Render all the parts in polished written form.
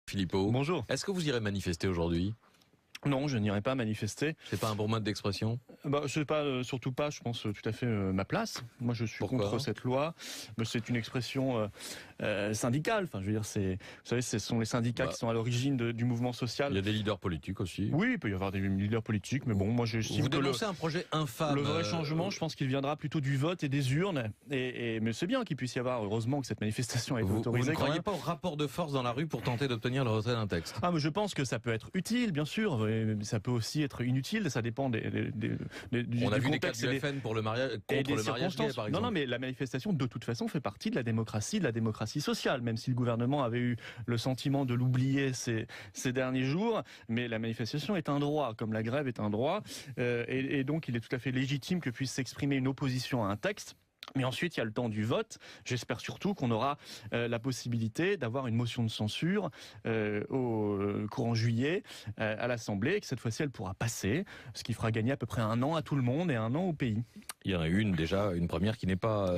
Philippot. Bonjour. Est-ce que vous irez manifester aujourd'hui ? Non, je n'irai pas manifester. C'est pas un bon mode d'expression ? C'est pas, surtout pas, je pense, tout à fait ma place. Moi, je suis Pourquoi ? contre cette loi. C'est une expression syndicale. Enfin, je veux dire, vous savez, ce sont les syndicats qui sont à l'origine du mouvement social. Il y a des leaders politiques aussi. Oui, il peut y avoir des leaders politiques, mais bon, moi, j'estime Vous que dénoncez un projet infâme. le vrai changement, je pense qu'il viendra plutôt du vote et des urnes. Mais c'est bien qu'il puisse y avoir, heureusement, que cette manifestation a été autorisée. Vous ne croyez pas au rapport de force dans la rue pour tenter d'obtenir le retrait d'un texte ? Ah, mais je pense que ça peut être utile, bien sûr. Ça peut aussi être inutile. Ça dépend du On a vu des cas contexte du FN pour le mariage, contre le mariage gay, par exemple. Non, mais la manifestation, de toute façon, fait partie de la démocratie sociale, même si le gouvernement avait eu le sentiment de l'oublier ces derniers jours. Mais la manifestation est un droit, comme la grève est un droit. Et donc, il est tout à fait légitime que puisse s'exprimer une opposition à un texte. Mais ensuite, il y a le temps du vote. J'espère surtout qu'on aura la possibilité d'avoir une motion de censure au courant juillet à l'Assemblée, et que cette fois-ci, elle pourra passer, ce qui fera gagner à peu près un an à tout le monde et un an au pays. Il y en a une première qui n'est pas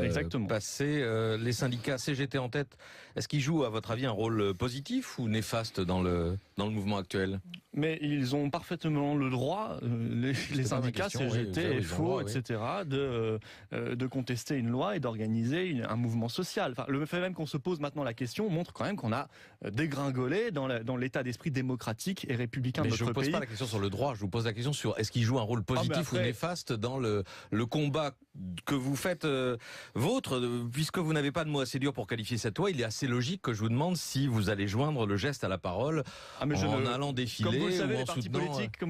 passée. Les syndicats CGT en tête, est-ce qu'ils jouent, à votre avis, un rôle positif ou néfaste dans le mouvement actuel ? Mais ils ont parfaitement le droit, les syndicats, CGT, FO, etc., de contester une loi et d'organiser un mouvement social. Enfin, le fait même qu'on se pose maintenant la question montre quand même qu'on a dégringolé dans l'état d'esprit démocratique et républicain de notre pays. Mais je ne vous pose pas la question sur le droit, je vous pose la question sur est-ce qu'ils jouent un rôle positif ou néfaste dans le combat que vous faites vôtre, puisque vous n'avez pas de mots assez durs pour qualifier cette loi. Il est assez logique que je vous demande si vous allez joindre le geste à la parole en allant défiler. Comme vous le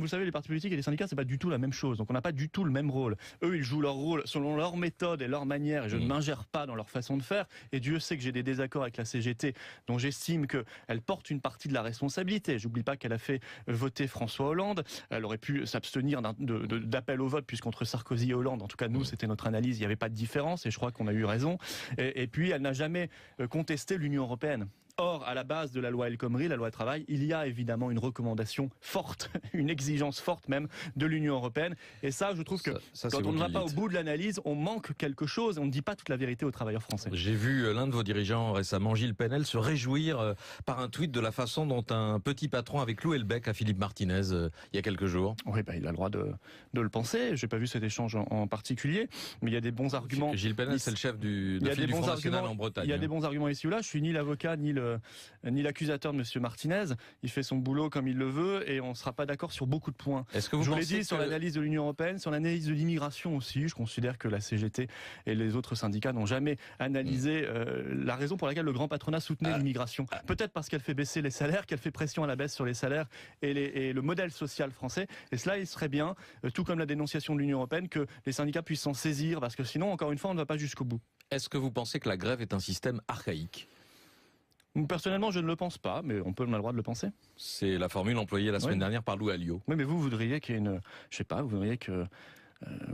savez, les partis politiques et les syndicats, c'est pas du tout la même chose. Donc on n'a pas du tout le même rôle. Eux, ils jouent leur rôle selon leur méthode et leur manière, et je ne m'ingère pas dans leur façon de faire. Et Dieu sait que j'ai des désaccords avec la CGT, dont j'estime qu'elle porte une partie de la responsabilité. J'oublie pas qu'elle a fait voter François Hollande. Elle aurait pu s'abstenir d'appel au vote, puisqu'entre Sarkozy et Hollande, en tout cas nous, c'était notre analyse, il n'y avait pas de différence, et je crois qu'on a eu raison. Et puis, elle n'a jamais contesté l'Union européenne. Or, à la base de la loi El Khomri, la loi travail, il y a évidemment une recommandation forte, une exigence forte même de l'Union européenne. Et ça, je trouve que quand on ne va pas au bout de l'analyse, on manque quelque chose. On ne dit pas toute la vérité aux travailleurs français. J'ai vu l'un de vos dirigeants récemment, Gilles Penel, se réjouir par un tweet de la façon dont un petit patron avait cloué le bec à Philippe Martinez il y a quelques jours. Oui, il a le droit de le penser. J'ai pas vu cet échange en particulier, mais il y a des bons arguments. Gilles Penel, c'est le chef du Front National en Bretagne. Il y a des bons arguments ici ou là. Je suis ni l'avocat ni l'accusateur de Monsieur Martinez. Il fait son boulot comme il le veut et on ne sera pas d'accord sur beaucoup de points. Est-ce que vous l'ai dit sur l'analyse de l'Union européenne, sur l'analyse de l'immigration aussi. Je considère que la CGT et les autres syndicats n'ont jamais analysé la raison pour laquelle le grand patronat soutenait l'immigration. Peut-être parce qu'elle fait baisser les salaires, qu'elle fait pression à la baisse sur les salaires et le modèle social français. Et cela, il serait bien, tout comme la dénonciation de l'Union européenne, que les syndicats puissent s'en saisir, parce que sinon, encore une fois, on ne va pas jusqu'au bout. Est-ce que vous pensez que la grève est un système archaïque ? Personnellement, je ne le pense pas, mais on a le droit de le penser. C'est la formule employée la semaine dernière par Lou Alliot. Oui, mais vous voudriez qu'il y ait vous voudriez que...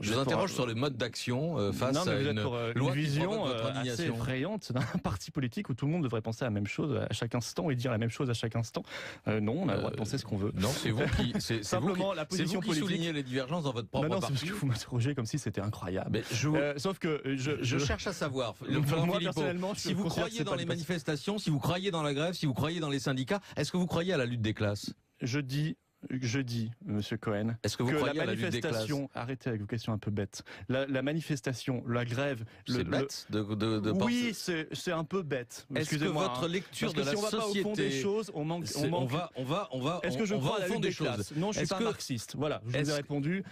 Je vous interroge sur le mode d'action face à une loi qui vision provoque votre indignation. assez effrayante d'un parti politique où tout le monde devrait penser à la même chose à chaque instant et dire la même chose à chaque instant. Non, on a le droit de penser ce qu'on veut. Non, c'est vous qui simplement la position politique. Soulignez les divergences dans votre propre parti. C'est parce que vous m'interrogez comme si c'était incroyable. Mais sauf que je cherche à savoir. Moi personnellement, si vous croyez dans les manifestations, si vous croyez dans la grève, si vous croyez dans les syndicats, est-ce que vous croyez à la lutte des classes ? Je dis, Monsieur Cohen, est-ce que vous croyez à la lutte des classes ? Arrêtez avec vos questions un peu bêtes. La manifestation, la grève... C'est bête de oui, c'est un peu bête. Est-ce que votre lecture de la société... si on va pas au fond des choses, on manque... On va est-ce que je crois à la lutte des classes ? Non, je suis pas marxiste. Voilà, je vous ai répondu.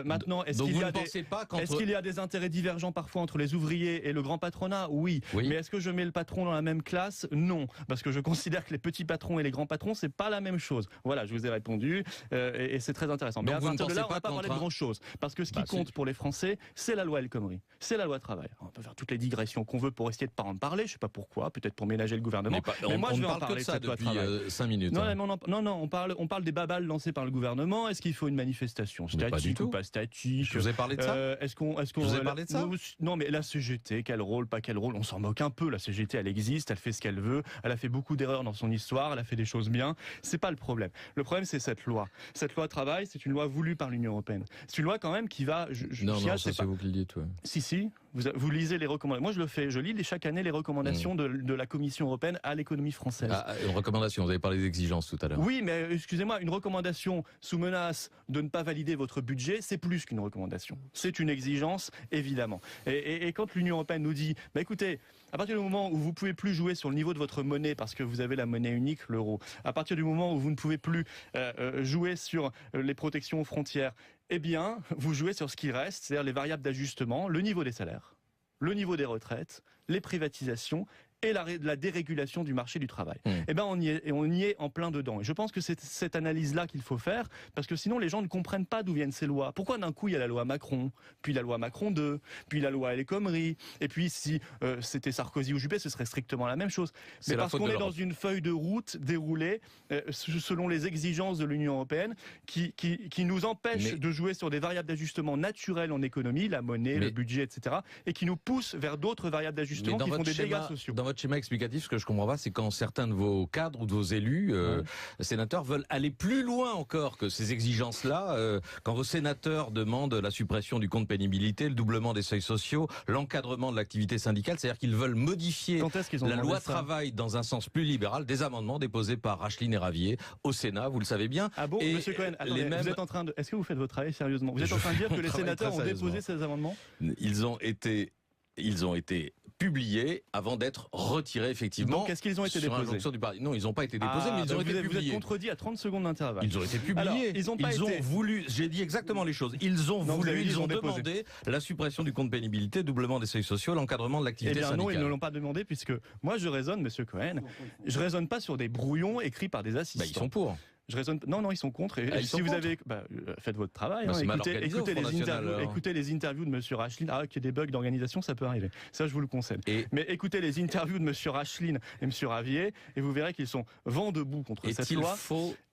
Maintenant, est-ce qu'il y a des intérêts divergents parfois entre les ouvriers et le grand patronat ? Oui. Mais est-ce que je mets le patron dans la même classe ? Non. Parce que je considère que les petits patrons et les grands patrons, c'est pas la même chose. Voilà, je vous ai répondu. Et c'est très intéressant. Mais à partir de là, on va pas parler de grand chose. Parce que ce qui compte pour les Français, c'est la loi El Khomri. C'est la loi travail. On peut faire toutes les digressions qu'on veut pour essayer de pas en parler. Je sais pas pourquoi. Peut-être pour ménager le gouvernement. Mais moi, je vais en parler de ça depuis 5 minutes. Non, on parle des babales lancées par le gouvernement. Est-ce qu'il faut une manifestation statique ou pas statique ? Je vous ai parlé de ça. Est-ce qu'on je vous ai parlé de ça ? Non, mais la CGT, quel rôle, pas quel rôle, on s'en moque un peu. La CGT, elle existe, elle fait ce qu'elle veut. Elle a fait beaucoup d'erreurs dans son histoire. Elle a fait des choses bien. C'est pas le problème. Le problème, c'est cette loi. Cette loi travail, c'est une loi voulue par l'Union européenne. C'est une loi quand même qui va... Non, c'est vous qui le dites. Ouais. Si. Vous lisez les recommandations. Moi, je le fais. Je lis chaque année les recommandations de la Commission européenne à l'économie française. Ah, une recommandation. Vous avez parlé d'exigences tout à l'heure. Oui, mais excusez-moi, une recommandation sous menace de ne pas valider votre budget, c'est plus qu'une recommandation. C'est une exigence, évidemment. Et quand l'Union européenne nous dit, bah écoutez, à partir du moment où vous pouvez plus jouer sur le niveau de votre monnaie parce que vous avez la monnaie unique, l'euro, à partir du moment où vous ne pouvez plus jouer sur les protections aux frontières, eh bien, vous jouez sur ce qui reste, c'est-à-dire les variables d'ajustement, le niveau des salaires, le niveau des retraites, les privatisations et la dérégulation du marché du travail. Eh ben, on y est en plein dedans. Et je pense que c'est cette analyse-là qu'il faut faire, parce que sinon les gens ne comprennent pas d'où viennent ces lois. Pourquoi d'un coup il y a la loi Macron, puis la loi Macron 2, puis la loi El Khomri, et puis si c'était Sarkozy ou Juppé, ce serait strictement la même chose. Mais parce qu'on est dans une feuille de route déroulée selon les exigences de l'Union européenne, qui nous empêche de jouer sur des variables d'ajustement naturelles en économie, la monnaie, le budget, etc., et qui nous pousse vers d'autres variables d'ajustement qui font des dégâts sociaux. Dans votre schéma explicatif, ce que je comprends pas, c'est quand certains de vos cadres ou de vos élus, sénateurs, veulent aller plus loin encore que ces exigences-là, quand vos sénateurs demandent la suppression du compte pénibilité, le doublement des seuils sociaux, l'encadrement de l'activité syndicale, c'est-à-dire qu'ils veulent modifier la loi travail dans un sens plus libéral, des amendements déposés par Rachline et Ravier au Sénat, vous le savez bien. Ah bon, Monsieur Cohen, attendez, vous êtes en train de... Est-ce que vous faites votre travail sérieusement? Vous êtes en train de dire que les sénateurs ont déposé ces amendements? Ils ont été publiés avant d'être retirés, effectivement. Donc, est-ce qu'ils ont été déposés? Non, ils n'ont pas été déposés, mais ils ont été publiés. Vous êtes contredit à 30 secondes d'intervalle. Ils ont été publiés. Alors, ils ont voulu, j'ai dit exactement les choses, ils ont demandé la suppression du compte pénibilité, doublement des seuils sociaux, l'encadrement de l'activité syndicale. Non, ils ne l'ont pas demandé, puisque moi je raisonne, Monsieur Cohen, je raisonne pas sur des brouillons écrits par des assistants. Ils sont pour. Non, ils sont contre. Et si vous avez, faites votre travail. Écoutez les interviews de Monsieur Rachline. Ah, qu'il y ait des bugs d'organisation, ça peut arriver. Ça, je vous le concède. Mais écoutez les interviews de Monsieur Rachline et Monsieur Ravier, et vous verrez qu'ils sont vent debout contre cette loi.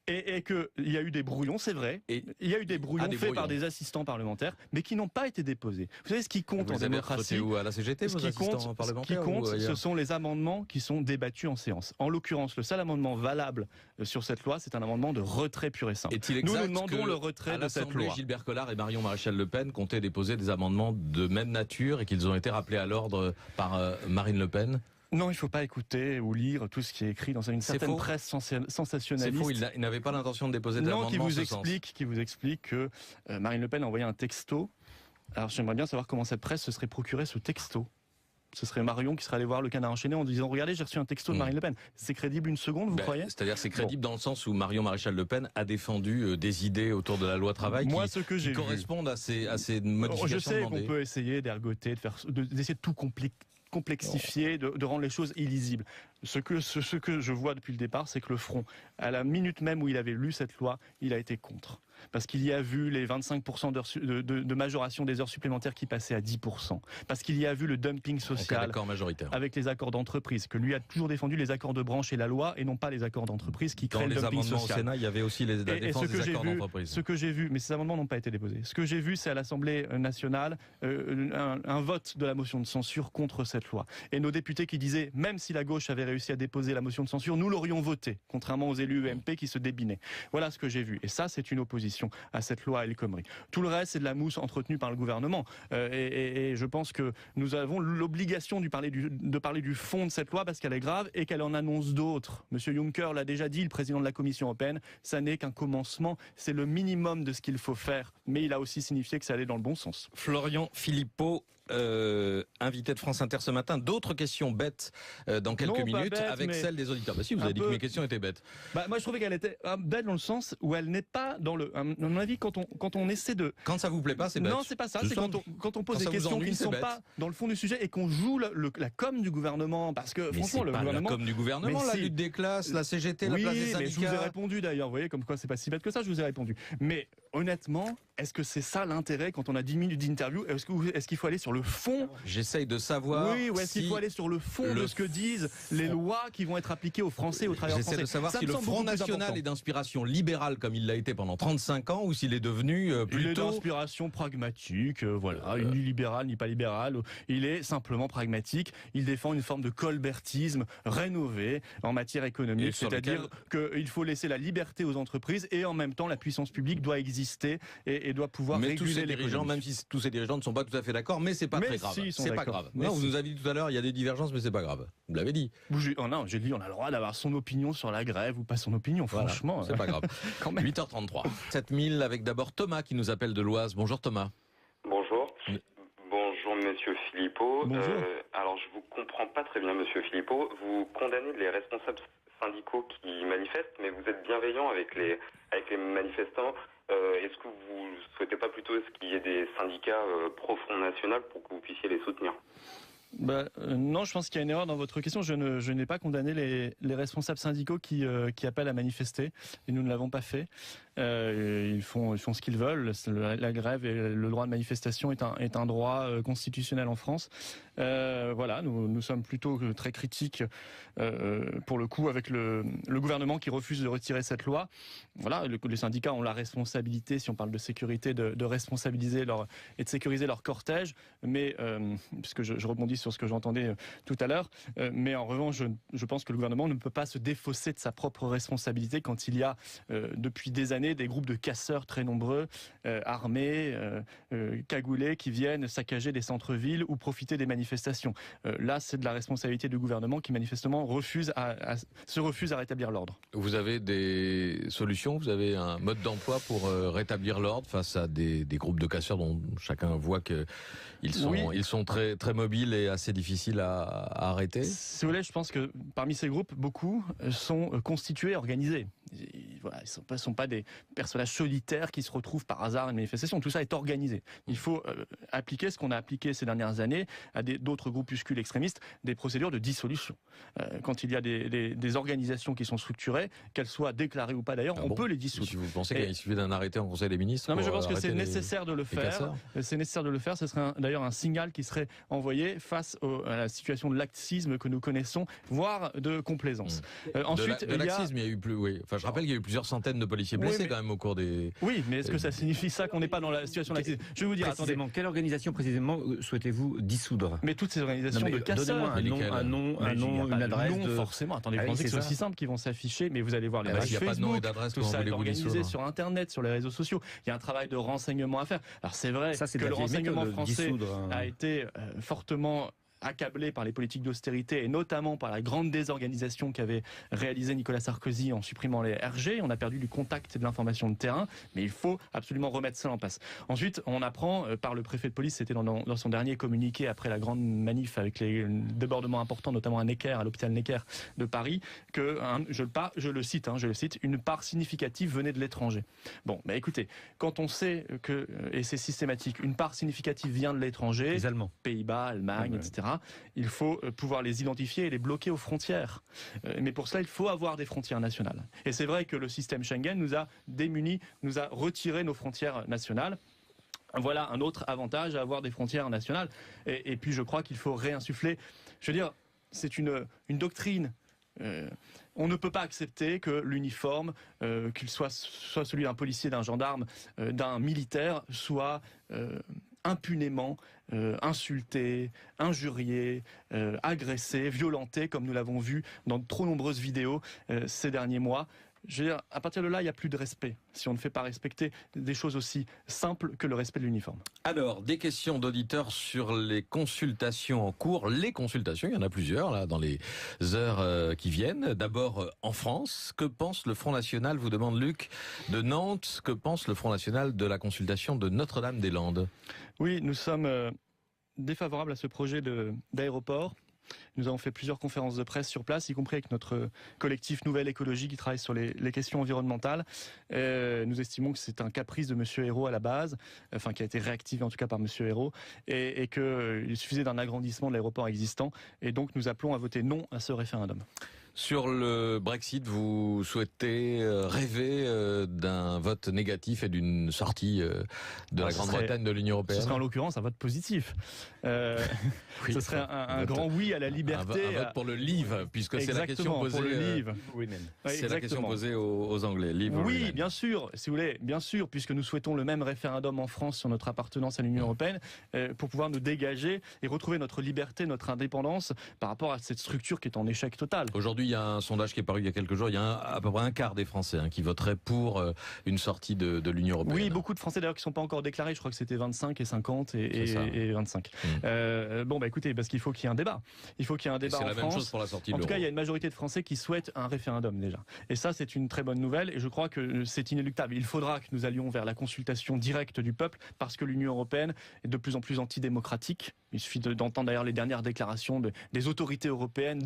Et qu'il y a eu des brouillons, c'est vrai. Il y a eu des brouillons faits par des assistants parlementaires, mais qui n'ont pas été déposés. Vous savez ce qui compte en démocratie? Où, à la CGT, ce qui compte, ce sont les amendements qui sont débattus en séance. En l'occurrence, le seul amendement valable sur cette loi, c'est un amendement de retrait pur et simple. Nous demandons le retrait de cette loi. Gilbert Collard et Marion Maréchal Le Pen comptaient déposer des amendements de même nature et qu'ils ont été rappelés à l'ordre par Marine Le Pen. Non, il ne faut pas écouter ou lire tout ce qui est écrit dans une certaine presse sensationnaliste. C'est faux, il n'avait pas l'intention de déposer des amendements qui vous explique que Marine Le Pen a envoyé un texto. Alors j'aimerais bien savoir comment cette presse se serait procuré ce texto. Ce serait Marion qui serait allé voir le Canard enchaîné en disant « Regardez, j'ai reçu un texto de Marine Le Pen ». C'est crédible une seconde, vous croyez? C'est-à-dire c'est crédible dans le sens où Marion Maréchal Le Pen a défendu des idées autour de la loi travail qui correspondent à ces modifications. Je sais qu'on peut essayer d'ergoter, d'essayer de tout complexifier, de rendre les choses illisibles. Ce que je vois depuis le départ, c'est que le Front, à la minute même où il avait lu cette loi, il a été contre. Parce qu'il y a vu les 25% de majoration des heures supplémentaires qui passaient à 10%. Parce qu'il y a vu le dumping social avec les accords d'entreprise, que lui a toujours défendu les accords de branche et la loi, et non pas les accords d'entreprise qui créent le dumping social. Dans les amendements au Sénat, il y avait aussi la défense des accords d'entreprise. Ce que j'ai vu, mais ces amendements n'ont pas été déposés. Ce que j'ai vu, c'est à l'Assemblée nationale un vote de la motion de censure contre cette loi. Et nos députés qui disaient, même si la gauche avait réussi à déposer la motion de censure, nous l'aurions voté, contrairement aux élus UMP qui se débinaient. Voilà ce que j'ai vu. Et ça, c'est une opposition à cette loi El Khomri. Tout le reste, c'est de la mousse entretenue par le gouvernement. Et je pense que nous avons l'obligation de parler du fond de cette loi parce qu'elle est grave et qu'elle en annonce d'autres. Monsieur Juncker l'a déjà dit, le président de la Commission européenne, ça n'est qu'un commencement, c'est le minimum de ce qu'il faut faire. Mais il a aussi signifié que ça allait dans le bon sens. Florian Philippot, invité de France Inter ce matin. D'autres questions bêtes dans quelques minutes bête, avec celles des auditeurs. Si, vous avez dit que mes questions étaient bêtes. Moi, je trouvais qu'elle était bête dans le sens où elle n'est pas dans le... À mon avis, quand on essaie de... Quand ça vous plaît pas, c'est bête. Non, c'est pas ça. C'est quand on pose des questions qui ne sont pas dans le fond du sujet et qu'on joue la com du gouvernement. Parce que, franchement, le gouvernement... la com du gouvernement, la lutte des classes, la CGT, la place des syndicats... mais je vous ai répondu d'ailleurs. Vous voyez, comme quoi c'est pas si bête que ça, je vous ai répondu. Mais honnêtement, est-ce que c'est ça l'intérêt quand on a 10 minutes d'interview? Est-ce qu'il faut aller sur le fond? J'essaye de savoir. Oui, ou est-ce qu'il faut aller sur le fond de ce que disent les lois qui vont être appliquées aux Français, aux travailleurs français? J'essaie de savoir si le Front National est d'inspiration libérale comme il l'a été pendant 35 ans ou s'il est devenu plutôt... Il est d'inspiration pragmatique, ni libéral ni pas libéral. Il est simplement pragmatique. Il défend une forme de colbertisme rénové en matière économique, c'est-à-dire qu'il faut laisser la liberté aux entreprises et en même temps la puissance publique doit exister exister et doit pouvoir réguler les dirigeants, même si tous ces dirigeants ne sont pas tout à fait d'accord, mais c'est pas très grave. Si, c'est pas grave. Non, vous nous avez dit tout à l'heure, il y a des divergences, mais c'est pas grave. Vous l'avez dit. Non, j'ai dit, on a le droit d'avoir son opinion sur la grève ou pas son opinion, franchement. Voilà, c'est pas grave. Quand même. 8h33. 7000 avec d'abord Thomas qui nous appelle de l'Oise. Bonjour Thomas. Bonjour. Bonjour Monsieur Philippot. Bonjour. Alors je vous comprends pas très bien Monsieur Philippot. Vous condamnez les responsables syndicaux qui manifestent, mais vous êtes bienveillant avec les manifestants. Est-ce que vous souhaitez pas plutôt qu'il y ait des syndicats pro-Front National pour que vous puissiez les soutenir ? Non, je pense qu'il y a une erreur dans votre question. Je n'ai pas condamné les responsables syndicaux qui appellent à manifester, et nous ne l'avons pas fait. Ils font ce qu'ils veulent. La grève et le droit de manifestation est un droit constitutionnel en France. Voilà, nous sommes plutôt très critiques pour le coup avec le gouvernement qui refuse de retirer cette loi. Voilà, les syndicats ont la responsabilité, si on parle de sécurité, de responsabiliser et de sécuriser leur cortège. Mais puisque je rebondis sur ce que j'entendais tout à l'heure, mais en revanche, je pense que le gouvernement ne peut pas se défausser de sa propre responsabilité quand il y a depuis des années des groupes de casseurs très nombreux, armés, cagoulés, qui viennent saccager des centres-villes ou profiter des manifestations. Là, c'est de la responsabilité du gouvernement qui manifestement se refuse à rétablir l'ordre. Vous avez des solutions, vous avez un mode d'emploi pour rétablir l'ordre face à des groupes de casseurs dont chacun voit qu'ils sont très, très mobiles et assez difficiles à arrêter? Si vous voulez, je pense que parmi ces groupes, beaucoup sont constitués, organisés. Voilà, ils ne sont pas des personnages solitaires qui se retrouvent par hasard à une manifestation. Tout ça est organisé. Il faut appliquer ce qu'on a appliqué ces dernières années à d'autres groupuscules extrémistes, des procédures de dissolution. Quand il y a des organisations qui sont structurées, qu'elles soient déclarées ou pas d'ailleurs, on peut les dissoudre. Si vous pensez qu'il suffit d'un arrêté en Conseil des ministres? Non, mais je pense que c'est nécessaire de le faire. C'est nécessaire de le faire. Ce serait d'ailleurs un signal qui serait envoyé face à la situation de laxisme que nous connaissons, voire de complaisance. Ensuite, de laxisme, il y a eu plus. Oui. Enfin, je rappelle qu'il y a eu plusieurs centaines de policiers blessés quand même au cours des. Oui, mais est-ce que ça signifie ça qu'on n'est pas dans la situation de laxisme? Je vais vous dire, attendez. Quelle organisation précisément souhaitez-vous dissoudre? Mais toutes ces organisations de casseurs. Un nom, une adresse. Non, forcément. Attendez, vous pensez que c'est aussi simple qu'ils vont s'afficher, mais vous allez voir les pages Facebook. Il n'y a pas de nom et d'adresse. Tout ça est organisé sur Internet, sur les réseaux sociaux. Il y a un travail de renseignement à faire. Alors c'est vrai que le renseignement français a été fortement accablé par les politiques d'austérité et notamment par la grande désorganisation qu'avait réalisé Nicolas Sarkozy en supprimant les RG. On a perdu du contact et de l'information de terrain, mais il faut absolument remettre ça en place. Ensuite, on apprend par le préfet de police, c'était dans son dernier communiqué après la grande manif avec les débordements importants, notamment à Necker, à l'hôpital Necker de Paris, que, je le cite, une part significative venait de l'étranger. Bon, bah écoutez, quand on sait que, et c'est systématique, une part significative vient de l'étranger, les Allemands, Pays-Bas, Allemagne, etc., il faut pouvoir les identifier et les bloquer aux frontières. Mais pour cela, il faut avoir des frontières nationales. Et c'est vrai que le système Schengen nous a démunis, nous a retiré nos frontières nationales. Voilà un autre avantage à avoir des frontières nationales. Et puis je crois qu'il faut réinsuffler. Je veux dire, c'est une doctrine. On ne peut pas accepter que l'uniforme, qu'il soit celui d'un policier, d'un gendarme, d'un militaire, soit impunément insulté, injurié, agressé, violenté, comme nous l'avons vu dans de trop nombreuses vidéos ces derniers mois. Je veux dire, à partir de là, il n'y a plus de respect si on ne fait pas respecter des choses aussi simples que le respect de l'uniforme. Alors, des questions d'auditeurs sur les consultations en cours. Les consultations, il y en a plusieurs là dans les heures qui viennent. D'abord, en France, que pense le Front National, vous demande Luc, de Nantes. Que pense le Front National de la consultation de Notre-Dame-des-Landes? Oui, nous sommes défavorables à ce projet d'aéroport. Nous avons fait plusieurs conférences de presse sur place, y compris avec notre collectif Nouvelle Écologie qui travaille sur les questions environnementales. Nous estimons que c'est un caprice de M. Ayrault à la base, enfin qui a été réactivé en tout cas par M. Ayrault, et qu'il suffisait d'un agrandissement de l'aéroport existant. Et donc nous appelons à voter non à ce référendum. Sur le Brexit, vous souhaitez rêver d'un vote négatif et d'une sortie de la Grande-Bretagne de l'Union européenne? Ce serait en l'occurrence un vote positif. Oui, ce serait un grand oui à la liberté. Un vote pour le leave, puisque c'est la question posée. Pour le leave. C'est la question posée aux Anglais. Leave oui, bien sûr, si vous voulez, bien sûr, puisque nous souhaitons le même référendum en France sur notre appartenance à l'Union européenne, pour pouvoir nous dégager et retrouver notre liberté, notre indépendance par rapport à cette structure qui est en échec total. Aujourd'hui, aujourd'hui, il y a un sondage qui est paru il y a quelques jours, il y a à peu près un quart des Français qui voteraient pour une sortie de l'Union européenne. Oui, beaucoup de Français d'ailleurs qui ne sont pas encore déclarés, je crois que c'était 25 et 50 et 25. Écoutez, parce qu'il faut qu'il y ait un débat. Il faut qu'il y ait un débat en France. C'est la même chose pour la sortie de l'euro. En tout cas, il y a une majorité de Français qui souhaitent un référendum déjà. Et ça, c'est une très bonne nouvelle et je crois que c'est inéluctable. Il faudra que nous allions vers la consultation directe du peuple parce que l'Union européenne est de plus en plus antidémocratique. Il suffit d'entendre d'ailleurs les dernières déclarations des autorités européennes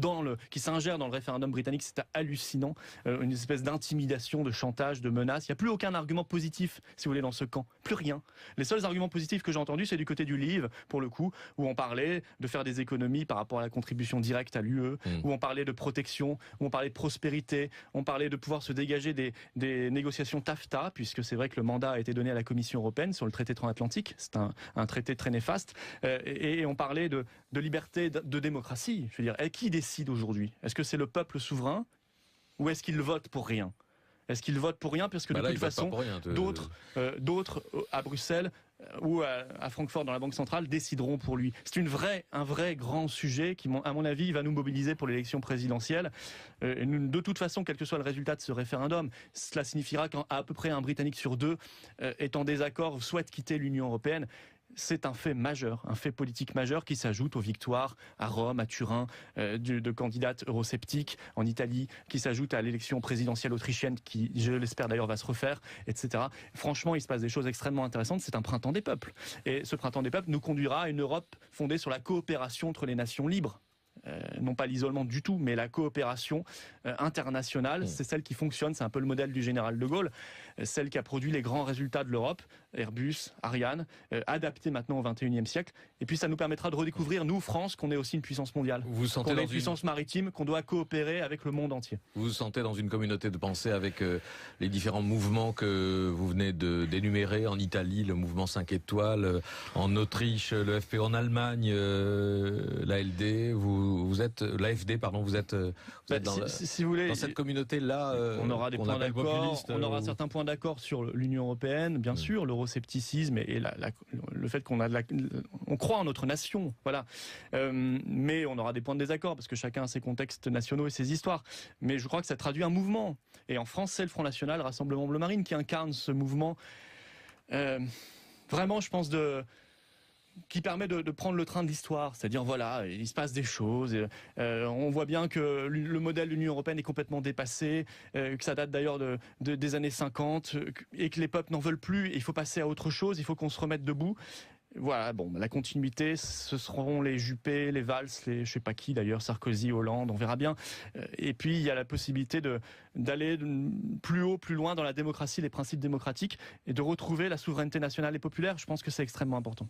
qui s'ingèrent dans le référendum britannique. C'est hallucinant. Une espèce d'intimidation, de chantage, de menace. Il n'y a plus aucun argument positif, si vous voulez, dans ce camp. Plus rien. Les seuls arguments positifs que j'ai entendus, c'est du côté du livre, pour le coup, où on parlait de faire des économies par rapport à la contribution directe à l'UE, où on parlait de protection, où on parlait de prospérité, on parlait de pouvoir se dégager des négociations TAFTA, puisque c'est vrai que le mandat a été donné à la Commission européenne sur le traité transatlantique. C'est un traité très néfaste. Et on parlait de liberté, de démocratie. Je veux dire, qui décide aujourd'hui? Est-ce que c'est le peuple souverain ou est-ce qu'il vote pour rien? Est-ce qu'il vote pour rien? Parce que de toute façon, d'autres à Bruxelles ou à Francfort dans la Banque centrale décideront pour lui. C'est un vrai grand sujet qui, à mon avis, va nous mobiliser pour l'élection présidentielle. De toute façon, quel que soit le résultat de ce référendum, cela signifiera qu'à peu près un Britannique sur deux est en désaccord ou souhaite quitter l'Union européenne. C'est un fait majeur, un fait politique majeur qui s'ajoute aux victoires à Rome, à Turin, de candidates eurosceptiques en Italie, qui s'ajoute à l'élection présidentielle autrichienne qui, je l'espère d'ailleurs, va se refaire, etc. Franchement, il se passe des choses extrêmement intéressantes. C'est un printemps des peuples. Et ce printemps des peuples nous conduira à une Europe fondée sur la coopération entre les nations libres. Non pas l'isolement du tout, mais la coopération internationale, c'est celle qui fonctionne, c'est un peu le modèle du général de Gaulle, celle qui a produit les grands résultats de l'Europe, Airbus, Ariane, adapté maintenant au XXIe siècle, et puis ça nous permettra de redécouvrir, nous, France, qu'on est aussi une puissance mondiale, qu'on est une puissance maritime, qu'on doit coopérer avec le monde entier. Vous vous sentez dans une communauté de pensée avec les différents mouvements que vous venez d'énumérer, en Italie, le mouvement 5 étoiles, en Autriche, le FPÖ en Allemagne, l'ALD, vous êtes l'AFD, pardon, vous êtes dans, si vous voulez, dans cette communauté-là. On aura des points d'accord. On aura certains points d'accord sur l'Union européenne, bien sûr, l'euroscepticisme et le fait on croit en notre nation, voilà. Mais on aura des points de désaccord parce que chacun a ses contextes nationaux et ses histoires. Mais je crois que ça traduit un mouvement. Et en France, c'est le Front National, Rassemblement Bleu Marine qui incarne ce mouvement. Vraiment, je pense qui permet de prendre le train de l'histoire, c'est-à-dire voilà, il se passe des choses, on voit bien que le modèle de l'Union européenne est complètement dépassé, que ça date d'ailleurs des années 50, et que les peuples n'en veulent plus, et il faut passer à autre chose, il faut qu'on se remette debout. Voilà, bon, la continuité, ce seront les Juppé, les Valls, je sais pas qui d'ailleurs, Sarkozy, Hollande, on verra bien. Et puis il y a la possibilité d'aller plus haut, plus loin dans la démocratie, les principes démocratiques, et de retrouver la souveraineté nationale et populaire. Je pense que c'est extrêmement important.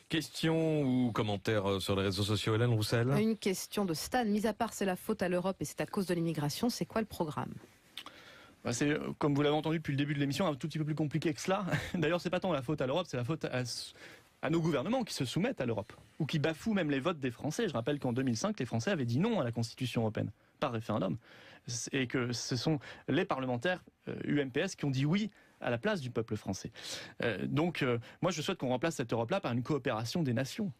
Question ou commentaire sur les réseaux sociaux, Hélène Roussel? Une question de Stan. Mis à part c'est la faute à l'Europe et c'est à cause de l'immigration, c'est quoi le programme? C'est, comme vous l'avez entendu depuis le début de l'émission, un tout petit peu plus compliqué que cela. D'ailleurs, c'est pas tant la faute à l'Europe, c'est la faute à nos gouvernements qui se soumettent à l'Europe, ou qui bafouent même les votes des Français. Je rappelle qu'en 2005, les Français avaient dit non à la Constitution européenne, par référendum, et que ce sont les parlementaires UMPS qui ont dit oui à la place du peuple français. Donc, moi, je souhaite qu'on remplace cette Europe-là par une coopération des nations.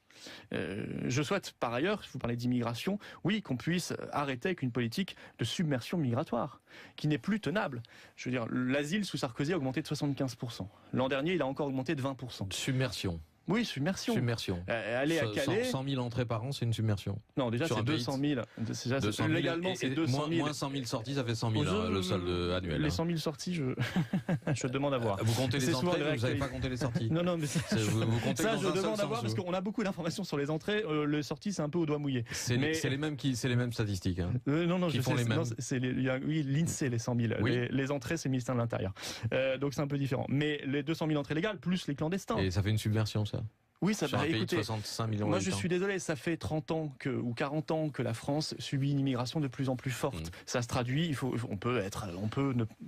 Je souhaite, par ailleurs, si vous parlez d'immigration, oui, qu'on puisse arrêter avec une politique de submersion migratoire, qui n'est plus tenable. Je veux dire, l'asile sous Sarkozy a augmenté de 75%. L'an dernier, il a encore augmenté de 20%. Submersion. Oui, submersion. Aller à Calais. 100 000 entrées par an, c'est une submersion. Non, déjà, c'est 200 000. Légalement, c'est 200 000. Moins 100 000 sorties, ça fait 100 000, le solde annuel. Les 100 000 sorties, je demande à voir. Vous comptez les entrées, vous n'avez pas compté les sorties? Non, mais vous comptez ça, je demande à voir, parce qu'on a beaucoup d'informations sur les entrées. Les sorties, c'est un peu au doigt mouillé. C'est les mêmes statistiques. Non, je font les mêmes. Oui, l'INSEE, les 100 000. Oui. Les entrées, c'est le ministère de l'Intérieur. Donc, c'est un peu différent. Mais les 200 000 entrées légales, plus les clandestins. Et ça fait une submersion, ça? Oui, ça va. Écoutez, 65 millions moi je suis désolé, ça fait 30 ans ou 40 ans que la France subit une immigration de plus en plus forte. Ça se traduit, on peut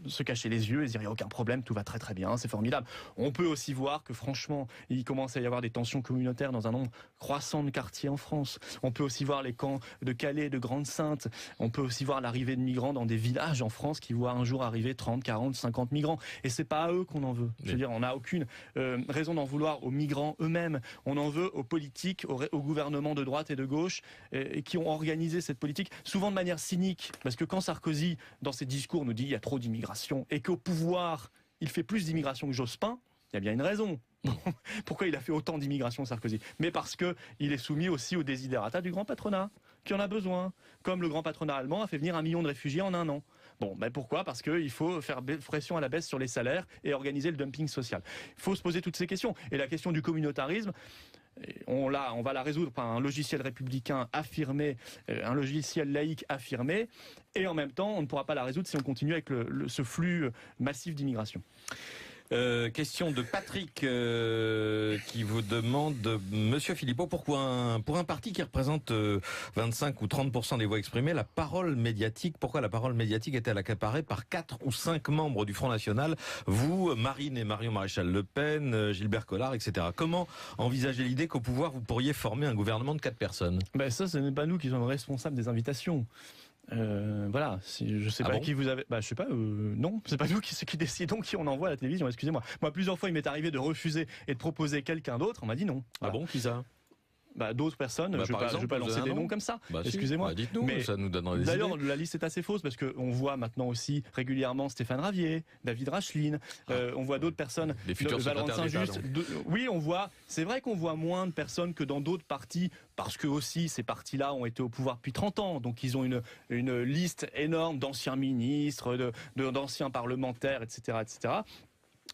se cacher les yeux et dire il n'y a aucun problème, tout va très très bien, c'est formidable. On peut aussi voir que franchement, il commence à y avoir des tensions communautaires dans un nombre croissant de quartiers en France. On peut aussi voir les camps de Calais, de Grande-Synthe. On peut aussi voir l'arrivée de migrants dans des villages en France qui voient un jour arriver 30, 40, 50 migrants. Et c'est pas à eux qu'on en veut. Je veux dire, on n'a aucune raison d'en vouloir aux migrants eux-mêmes. On en veut aux politiques, aux gouvernements de droite et de gauche qui ont organisé cette politique, souvent de manière cynique, parce que quand Sarkozy, dans ses discours, nous dit il y a trop d'immigration, et qu'au pouvoir, il fait plus d'immigration que Jospin, il y a bien une raison. Pourquoi il a fait autant d'immigration, Sarkozy? Mais parce qu'il est soumis aussi aux desiderata du grand patronat, qui en a besoin. Comme le grand patronat allemand a fait venir 1 million de réfugiés en 1 an. Bon, ben pourquoi? Parce qu'il faut faire pression à la baisse sur les salaires et organiser le dumping social. Il faut se poser toutes ces questions. Et la question du communautarisme, on va la résoudre par un logiciel républicain affirmé, un logiciel laïque affirmé, et en même temps, on ne pourra pas la résoudre si on continue avec ce flux massif d'immigration. Question de Patrick qui vous demande, Monsieur Philippot, pour un parti qui représente 25 ou 30% des voix exprimées, pourquoi la parole médiatique est-elle accaparée par 4 ou 5 membres du Front National, vous, Marine et Marion Maréchal Le Pen, Gilbert Collard, etc. Comment envisager l'idée qu'au pouvoir vous pourriez former un gouvernement de 4 personnes? Ça, ce n'est pas nous qui sommes responsables des invitations. Voilà, je sais pas qui vous avez. Je sais pas. Non, c'est pas nous qui décidons qui on envoie à la télévision. Excusez-moi. Moi, plusieurs fois, il m'est arrivé de refuser et de proposer quelqu'un d'autre. On m'a dit non. Voilà. Ah bon, qui ça? D'autres personnes, je ne vais pas lancer des noms comme ça. Excusez-moi. Dites-nous, mais ça nous donne des idées. D'ailleurs, la liste est assez fausse parce qu'on voit maintenant aussi régulièrement Stéphane Ravier, David Racheline, on voit d'autres personnes. Les futurs secrétaires d'État. Oui, on voit. C'est vrai qu'on voit moins de personnes que dans d'autres partis parce que aussi ces partis-là ont été au pouvoir depuis 30 ans. Donc ils ont une liste énorme d'anciens ministres, d'anciens parlementaires, etc., etc.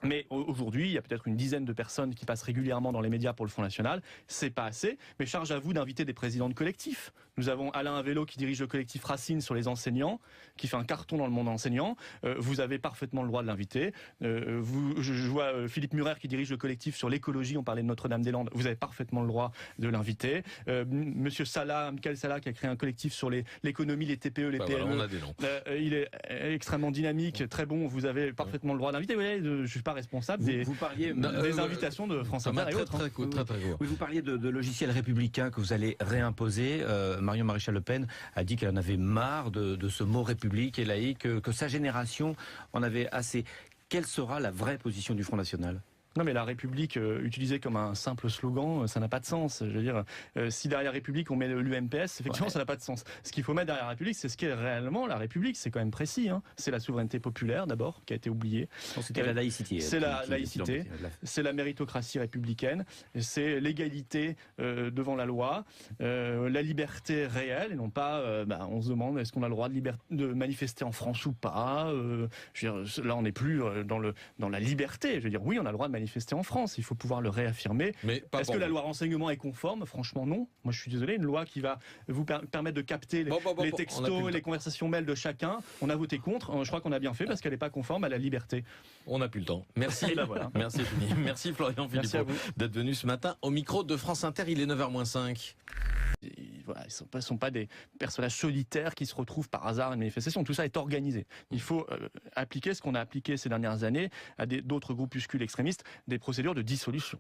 Mais aujourd'hui, il y a peut-être une dizaine de personnes qui passent régulièrement dans les médias pour le Front National. C'est pas assez, mais charge à vous d'inviter des présidents de collectifs. Nous avons Alain Avello qui dirige le collectif Racine sur les enseignants, qui fait un carton dans le monde enseignant. Vous avez parfaitement le droit de l'inviter. Je vois Philippe Murer qui dirige le collectif sur l'écologie. On parlait de Notre-Dame-des-Landes. Vous avez parfaitement le droit de l'inviter. Monsieur Salah, Michael Salah, qui a créé un collectif sur l'économie, les TPE, les PME. Voilà, on a des noms. Il est extrêmement dynamique, très bon. Vous avez parfaitement le droit d'inviter. Vous voyez, je suis pas responsable des invitations de France Inter et autres. Oui, vous parliez de logiciels républicains que vous allez réimposer. Marion Maréchal Le Pen a dit qu'elle en avait marre de ce mot république et laïque, que sa génération en avait assez. Quelle sera la vraie position du Front National ? Non, mais la République, utilisée comme un simple slogan, ça n'a pas de sens. Je veux dire, si derrière République on met l'UMPS, effectivement, ça n'a pas de sens. Ce qu'il faut mettre derrière la République, c'est ce qu'est réellement la République. C'est quand même précis. C'est la souveraineté populaire, d'abord, qui a été oubliée. C'était la laïcité. C'est la laïcité. C'est la méritocratie républicaine. C'est l'égalité devant la loi, la liberté réelle, et non pas, on se demande est-ce qu'on a le droit de manifester en France ou pas. Je veux dire, là, on n'est plus dans la liberté. Je veux dire, oui, on a le droit de manifester en France, il faut pouvoir le réaffirmer. Est-ce que la loi renseignement est conforme? Franchement non. Moi je suis désolé, une loi qui va vous permettre de capter les textos, les conversations mail de chacun, on a voté contre, je crois qu'on a bien fait parce qu'elle n'est pas conforme à la liberté. On n'a plus le temps. Merci. Voilà. Merci Florian Philippot d'être venu ce matin au micro de France Inter, il est 9h-5. Voilà, ils ne sont pas des personnages solitaires qui se retrouvent par hasard à une manifestation. Tout ça est organisé. Il faut appliquer ce qu'on a appliqué ces dernières années à d'autres groupuscules extrémistes, des procédures de dissolution.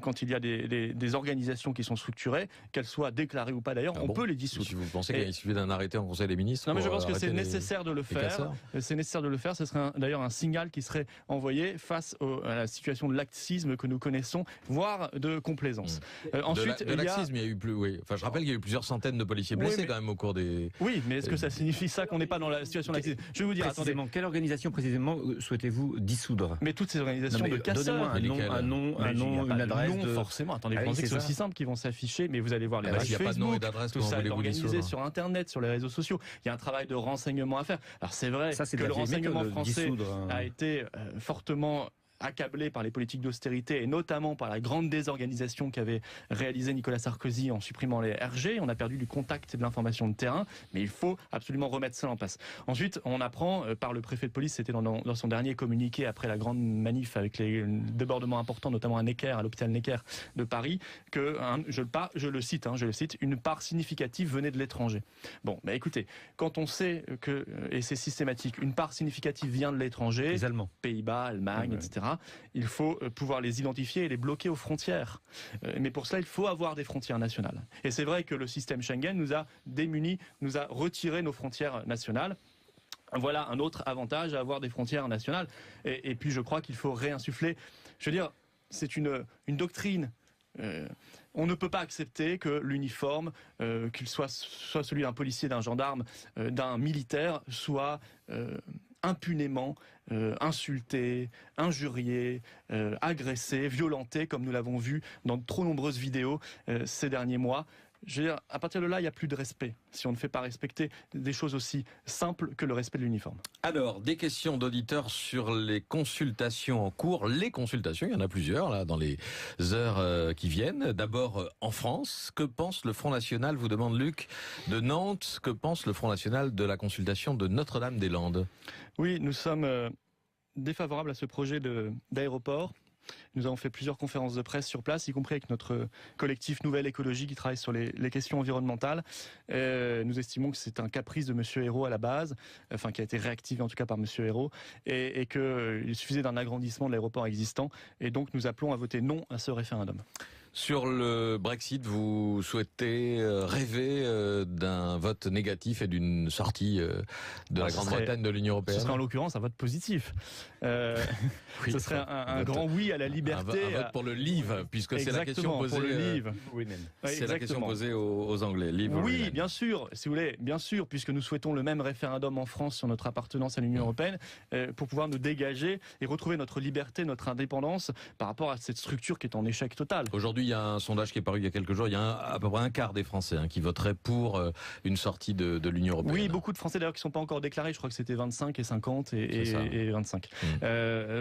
Quand il y a des organisations qui sont structurées, qu'elles soient déclarées ou pas d'ailleurs, on peut les dissoudre. Si vous pensez qu'il suffit d'un arrêté en Conseil des ministres? Non, mais je pense que c'est nécessaire de le faire. C'est nécessaire de le faire. Ce serait d'ailleurs un signal qui serait envoyé face à la situation de laxisme que nous connaissons, voire de complaisance. Ensuite, de laxisme, il y a eu plus. Oui. Enfin, je rappelle qu'il y a eu plusieurs centaines de policiers blessés quand même au cours des. Oui, mais est-ce que ça signifie ça qu'on n'est pas dans la situation de laxisme? Je vais vous dire. Attendez. Quelle organisation précisément souhaitez-vous dissoudre? Mais toutes ces organisations de casseurs. Un nom, une adresse. Non, forcément. Attendez, vous pensez que c'est aussi simple qu'ils vont s'afficher, mais vous allez voir les pages Facebook. Il n'y a pas de nom et d'adresse. Tout ça est organisé sur Internet, sur les réseaux sociaux. Il y a un travail de renseignement à faire. Alors c'est vrai que le renseignement français a été fortement accablé par les politiques d'austérité et notamment par la grande désorganisation qu'avait réalisé Nicolas Sarkozy en supprimant les RG. On a perdu du contact et de l'information de terrain, mais il faut absolument remettre ça en place. Ensuite, on apprend par le préfet de police, c'était dans son dernier communiqué après la grande manif avec les débordements importants, notamment à Necker, à l'hôpital Necker de Paris, que, je le cite, une part significative venait de l'étranger. Bon, écoutez, quand on sait que, et c'est systématique, une part significative vient de l'étranger, les Allemands, Pays-Bas, Allemagne, etc., il faut pouvoir les identifier et les bloquer aux frontières. Mais pour cela, il faut avoir des frontières nationales. Et c'est vrai que le système Schengen nous a démunis, nous a retiré nos frontières nationales. Voilà un autre avantage à avoir des frontières nationales. Et puis je crois qu'il faut réinsuffler. Je veux dire, c'est une doctrine On ne peut pas accepter que l'uniforme, qu'il soit celui d'un policier, d'un gendarme, d'un militaire, soit impunément insulté, injurié, agressé, violenté, comme nous l'avons vu dans de trop nombreuses vidéos ces derniers mois. Je veux dire, à partir de là, il n'y a plus de respect, si on ne fait pas respecter des choses aussi simples que le respect de l'uniforme. Alors, des questions d'auditeurs sur les consultations en cours. Les consultations, il y en a plusieurs là dans les heures qui viennent. D'abord, en France, que pense le Front National, vous demande Luc, de Nantes, que pense le Front National de la consultation de Notre-Dame-des-Landes? Oui, nous sommes défavorables à ce projet d'aéroport. Nous avons fait plusieurs conférences de presse sur place, y compris avec notre collectif Nouvelle Écologie qui travaille sur les questions environnementales. Nous estimons que c'est un caprice de M. Ayrault à la base, enfin qui a été réactivé en tout cas par M. Ayrault, et qu'il suffisait d'un agrandissement de l'aéroport existant. Et donc nous appelons à voter non à ce référendum. Sur le Brexit, vous souhaitez rêver d'un vote négatif et d'une sortie de la Grande-Bretagne de l'Union européenne? Ce serait en l'occurrence un vote positif. Oui, ce serait un grand oui à la liberté. Un vote pour le leave, puisque c'est la question posée. Pour le leave. C'est la question posée aux Anglais. Leave oui, bien sûr, si vous voulez, bien sûr, puisque nous souhaitons le même référendum en France sur notre appartenance à l'Union européenne, pour pouvoir nous dégager et retrouver notre liberté, notre indépendance par rapport à cette structure qui est en échec total. Aujourd'hui, il y a un sondage qui est paru il y a quelques jours, il y a à peu près un quart des Français qui voteraient pour une sortie de l'Union européenne. Oui, beaucoup de Français d'ailleurs qui ne sont pas encore déclarés, je crois que c'était 25 et 50 et 25.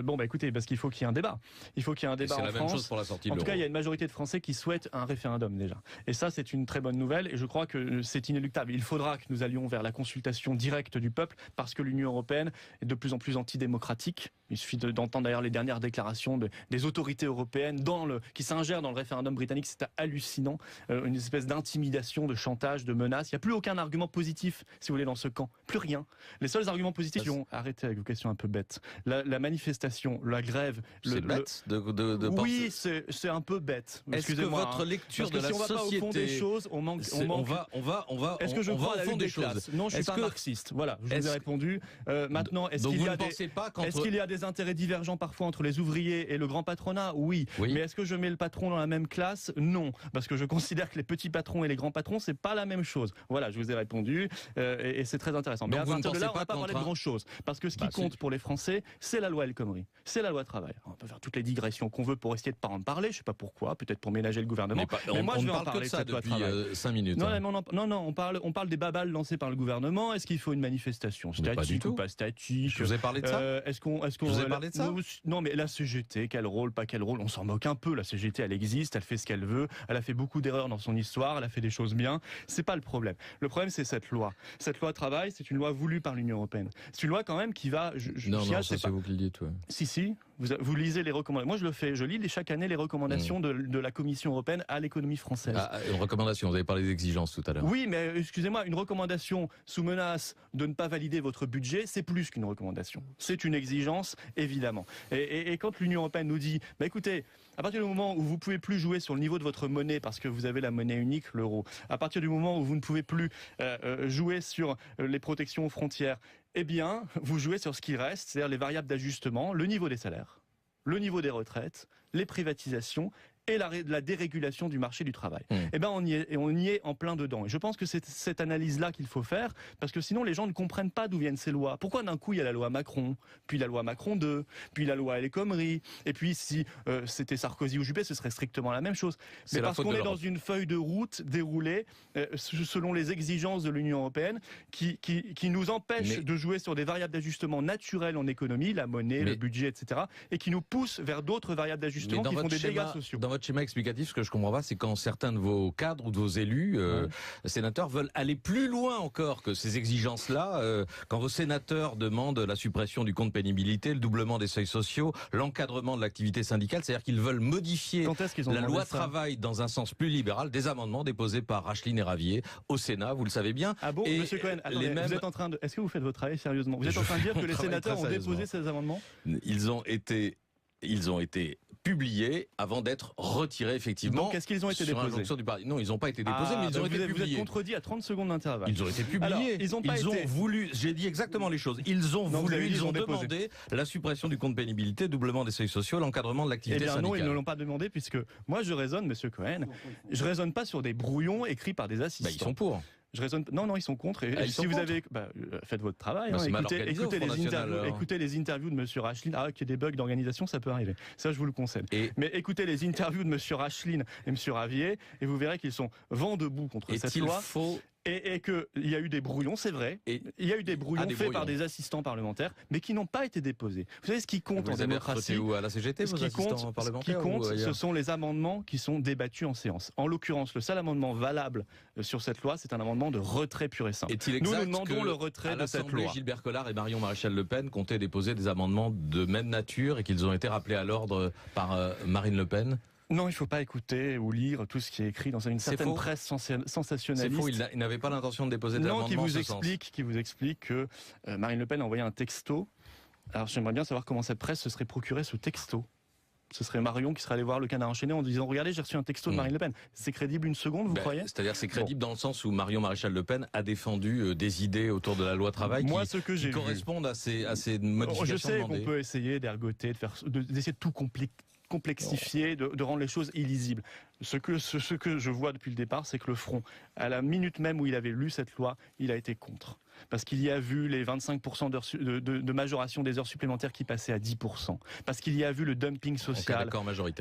Bon, écoutez, parce qu'il faut qu'il y ait un débat. Il faut qu'il y ait un débat en France. C'est la même chose pour la sortie de l'euro. En tout cas, il y a une majorité de Français qui souhaitent un référendum déjà. Et ça, c'est une très bonne nouvelle et je crois que c'est inéluctable. Il faudra que nous allions vers la consultation directe du peuple parce que l'Union européenne est de plus en plus antidémocratique. Il suffit d'entendre d'ailleurs les dernières déclarations des autorités européennes qui s'ingèrent dans le référendum britannique. C'est hallucinant, une espèce d'intimidation, de chantage, de menace. Il n'y a plus aucun argument positif, si vous voulez, dans ce camp. Plus rien. Les seuls arguments positifs qui ont arrêté avec vos questions un peu bêtes. La manifestation, la grève. C'est bête de oui, c'est un peu bête. Est-ce que votre lecture de la société... Si on va pas au fond des choses, on manque... Est-ce que je crois à la lutte des classes? Non, je suis pas marxiste. Voilà, je vous ai répondu. Maintenant, est-ce qu'il y a des intérêts divergents parfois entre les ouvriers et le grand patronat? Oui. Mais est-ce que je mets le patron dans la même classe? Non, parce que je considère que les petits patrons et les grands patrons, c'est pas la même chose. Voilà, je vous ai répondu et c'est très intéressant. Mais à partir de là, on va pas parler de grand chose, parce que ce qui compte pour les Français, c'est la loi El Khomri, c'est la loi travail. On peut faire toutes les digressions qu'on veut pour essayer de pas en parler. Je sais pas pourquoi, peut-être pour ménager le gouvernement. Mais moi, je vais en parler de cette loi travail. 5 minutes. Non, on parle des babales lancées par le gouvernement. Est-ce qu'il faut une manifestation statique ou pas statique? Je vous ai parlé de ça. Est-ce qu'on vous ai parlé de ça? Non, mais la CGT, quel rôle, pas quel rôle, on s'en moque un peu. La CGT, elle existe, elle fait ce qu'elle veut, elle a fait beaucoup d'erreurs dans son histoire, elle a fait des choses bien. C'est pas le problème. Le problème, c'est cette loi. Cette loi travail, c'est une loi voulue par l'Union européenne. C'est une loi quand même qui va. C'est vous qui le dites. Ouais. Si. Vous lisez les recommandations. Moi, je le fais. Je lis chaque année les recommandations de la Commission européenne à l'économie française. Une recommandation. Vous avez parlé d'exigences tout à l'heure. Oui, mais excusez-moi, une recommandation sous menace de ne pas valider votre budget, c'est plus qu'une recommandation. C'est une exigence, évidemment. Et quand l'Union européenne nous dit, écoutez, à partir du moment où vous pouvez plus jouer sur le niveau de votre monnaie parce que vous avez la monnaie unique, l'euro, à partir du moment où vous ne pouvez plus jouer sur les protections aux frontières, eh bien, vous jouez sur ce qui reste, c'est-à-dire les variables d'ajustement, le niveau des salaires, le niveau des retraites, les privatisations et la dérégulation du marché du travail. Eh ben, on y est en plein dedans. Et je pense que c'est cette analyse-là qu'il faut faire, parce que sinon les gens ne comprennent pas d'où viennent ces lois. Pourquoi d'un coup il y a la loi Macron, puis la loi Macron 2, puis la loi El Khomri, et puis si c'était Sarkozy ou Juppé, ce serait strictement la même chose. Mais parce qu'on est dans une feuille de route déroulée selon les exigences de l'Union européenne, qui nous empêche de jouer sur des variables d'ajustement naturelles en économie, la monnaie, le budget, etc., et qui nous pousse vers d'autres variables d'ajustement qui font des dégâts sociaux. Dans votre schéma explicatif, ce que je comprends pas, c'est quand certains de vos cadres ou de vos élus, sénateurs, veulent aller plus loin encore que ces exigences-là, quand vos sénateurs demandent la suppression du compte pénibilité, le doublement des seuils sociaux, l'encadrement de l'activité syndicale, c'est-à-dire qu'ils veulent modifier la loi travail dans un sens plus libéral, des amendements déposés par Rachline et Ravier au Sénat, vous le savez bien. Ah bon, et Monsieur Cohen, attendez, vous êtes en train de... Est-ce que vous faites votre travail sérieusement? Vous êtes en train de dire que les sénateurs ont déposé ces amendements? Ils ont été ils ont été publiés avant d'être retirés, effectivement. Donc, est-ce qu'ils ont été déposés ? Non, ils n'ont pas été déposés, mais ils ont été publiés. Vous êtes contredit à 30 secondes d'intervalle. Ils ont été publiés. Alors, ils ont voulu, j'ai dit exactement les choses, ils ont demandé la suppression du compte pénibilité, doublement des seuils sociaux, l'encadrement de l'activité syndicale. Non, ils ne l'ont pas demandé, puisque moi je raisonne, monsieur Cohen, je raisonne pas sur des brouillons écrits par des assistants. Ils sont pour. Non, ils sont contre. Et si vous avez, faites votre travail. Écoutez les interviews de Monsieur Rachlin. Qu'il y ait des bugs d'organisation, ça peut arriver. Ça, je vous le concède. Mais écoutez les interviews de Monsieur Rachlin et Monsieur Ravier, et vous verrez qu'ils sont vent debout contre cette loi. Et qu'il y a eu des brouillons, c'est vrai. Il y a eu des brouillons faits par des assistants parlementaires, mais qui n'ont pas été déposés. Vous savez ce qui compte en démocratie ? Où, à la CGT, ce qui compte, ce sont les amendements qui sont débattus en séance. En l'occurrence, le seul amendement valable sur cette loi, c'est un amendement de retrait pur et simple. Nous demandons le retrait de cette loi. Gilbert Collard et Marion Maréchal Le Pen comptaient déposer des amendements de même nature et qu'ils ont été rappelés à l'ordre par Marine Le Pen. Non, il ne faut pas écouter ou lire tout ce qui est écrit dans une certaine presse sensationnaliste. C'est faux, il n'avait pas l'intention de déposer des amendements en ce sens. Qui vous explique que Marine Le Pen a envoyé un texto. Alors j'aimerais bien savoir comment cette presse se serait procuré ce texto. Ce serait Marion qui serait allé voir le Canard enchaîné en disant « Regardez, j'ai reçu un texto de Marine Le Pen ». C'est crédible une seconde, vous croyez ? C'est-à-dire c'est crédible dans le sens où Marion Maréchal Le Pen a défendu des idées autour de la loi travail qui correspondent à ces modifications. Je sais qu'on peut essayer d'ergoter, d'essayer de tout complexifier, de rendre les choses illisibles. Ce que je vois depuis le départ, c'est que le Front, à la minute même où il avait lu cette loi, il a été contre. Parce qu'il y a vu les 25% de majoration des heures supplémentaires qui passaient à 10%. Parce qu'il y a vu le dumping social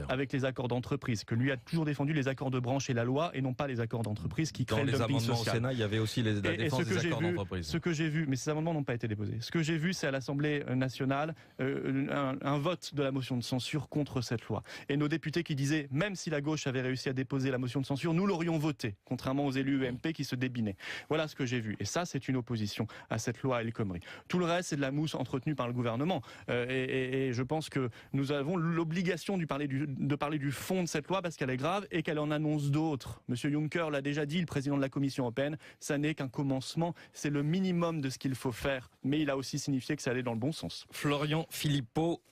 avec les accords d'entreprise, que lui a toujours défendu les accords de branche et la loi, et non pas les accords d'entreprise qui créent le dumping social. Dans les amendements au Sénat, il y avait aussi la défense des accords d'entreprise. Ce que j'ai vu, mais ces amendements n'ont pas été déposés. Ce que j'ai vu, c'est à l'Assemblée nationale un vote de la motion de censure contre cette loi. Et nos députés qui disaient, même si la gauche avait réussi à déposer la motion de censure, nous l'aurions voté, contrairement aux élus UMP qui se débinaient. Voilà ce que j'ai vu. Et ça, c'est une opposition à cette loi El Khomri. Tout le reste, c'est de la mousse entretenue par le gouvernement. Et je pense que nous avons l'obligation de parler du fond de cette loi parce qu'elle est grave et qu'elle en annonce d'autres. Monsieur Juncker l'a déjà dit, le président de la Commission européenne, ça n'est qu'un commencement, c'est le minimum de ce qu'il faut faire. Mais il a aussi signifié que ça allait dans le bon sens. Florian Philippot,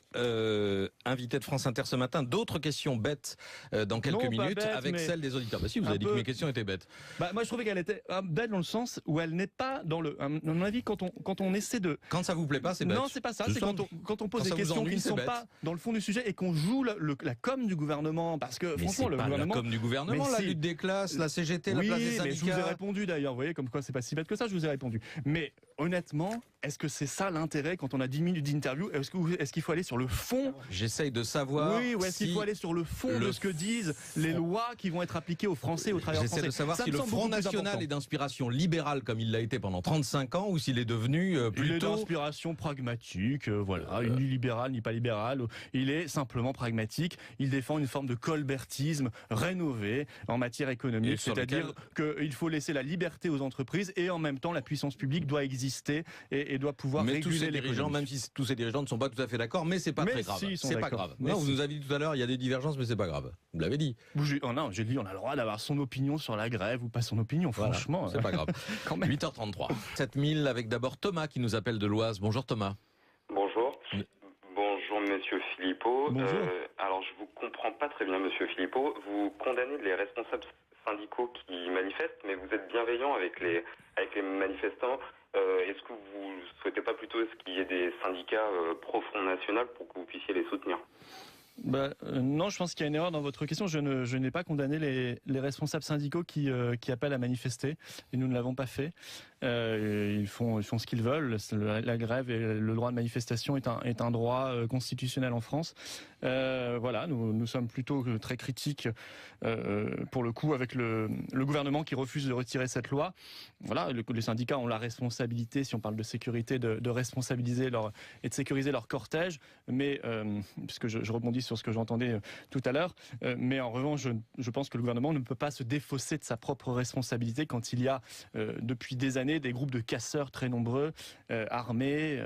invité de France Inter ce matin. D'autres questions bêtes dans quelques minutes avec celles des auditeurs. Si, vous avez dit que mes questions étaient bêtes. Moi, je trouvais qu'elle était bête dans le sens où elle n'est pas dans le... À mon avis, quand on essaie de... Quand ça vous plaît pas, c'est bête. Non, c'est pas ça. C'est quand on pose des questions qui ne sont pas dans le fond du sujet et qu'on joue la com du gouvernement. Parce que, franchement, le gouvernement... la com du gouvernement, la lutte des classes, la CGT, la place des syndicats... Oui, mais je vous ai répondu d'ailleurs. Vous voyez, comme quoi c'est pas si bête que ça, je vous ai répondu. Mais honnêtement, est-ce que c'est ça l'intérêt quand on a 10 minutes d'interview ? Est-ce qu'il faut aller sur le fond ? J'essaye de savoir. Oui, ou est-ce qu'il faut aller sur le fond de ce que disent les lois qui vont être appliquées aux Français, aux travailleurs français ? J'essaie de savoir si le Front National est d'inspiration libérale comme il l'a été pendant 35 ans ou s'il est devenu plutôt... Il est d'inspiration pragmatique, voilà, ni libéral ni pas libéral. Il est simplement pragmatique. Il défend une forme de colbertisme rénové en matière économique, c'est-à-dire qu'il faut laisser la liberté aux entreprises et en même temps la puissance publique doit exister et doit pouvoir réguler les dirigeants, même si tous ces dirigeants ne sont pas tout à fait d'accord, mais c'est pas très grave. C'est pas grave. Non, vous nous avez dit tout à l'heure, il y a des divergences, mais c'est pas grave. Vous l'avez dit. Non, j'ai dit, on a le droit d'avoir son opinion sur la grève ou pas son opinion, franchement. C'est pas grave. Quand même. 8h33. 7000 avec d'abord Thomas qui nous appelle de l'Oise. Bonjour Thomas. Bonjour. Bonjour Monsieur Philippot. Bonjour. Alors je vous comprends pas très bien Monsieur Philippot. Vous condamnez les responsables syndicaux qui manifestent, mais vous êtes bienveillant avec les manifestants. Est-ce que vous ne souhaitez pas plutôt qu'il y ait des syndicats pro-Front National pour que vous puissiez les soutenir ? Non, je pense qu'il y a une erreur dans votre question. Je n'ai pas condamné les responsables syndicaux qui appellent à manifester, et nous ne l'avons pas fait. Ils font ce qu'ils veulent. La grève et le droit de manifestation est un droit constitutionnel en France. Voilà, nous sommes plutôt très critiques pour le coup avec le gouvernement qui refuse de retirer cette loi. Voilà, les syndicats ont la responsabilité, si on parle de sécurité, de responsabiliser et de sécuriser leur cortège. Mais puisque je rebondis sur ce que j'entendais tout à l'heure, mais en revanche, je pense que le gouvernement ne peut pas se défausser de sa propre responsabilité quand il y a depuis des années amener des groupes de casseurs très nombreux, armés,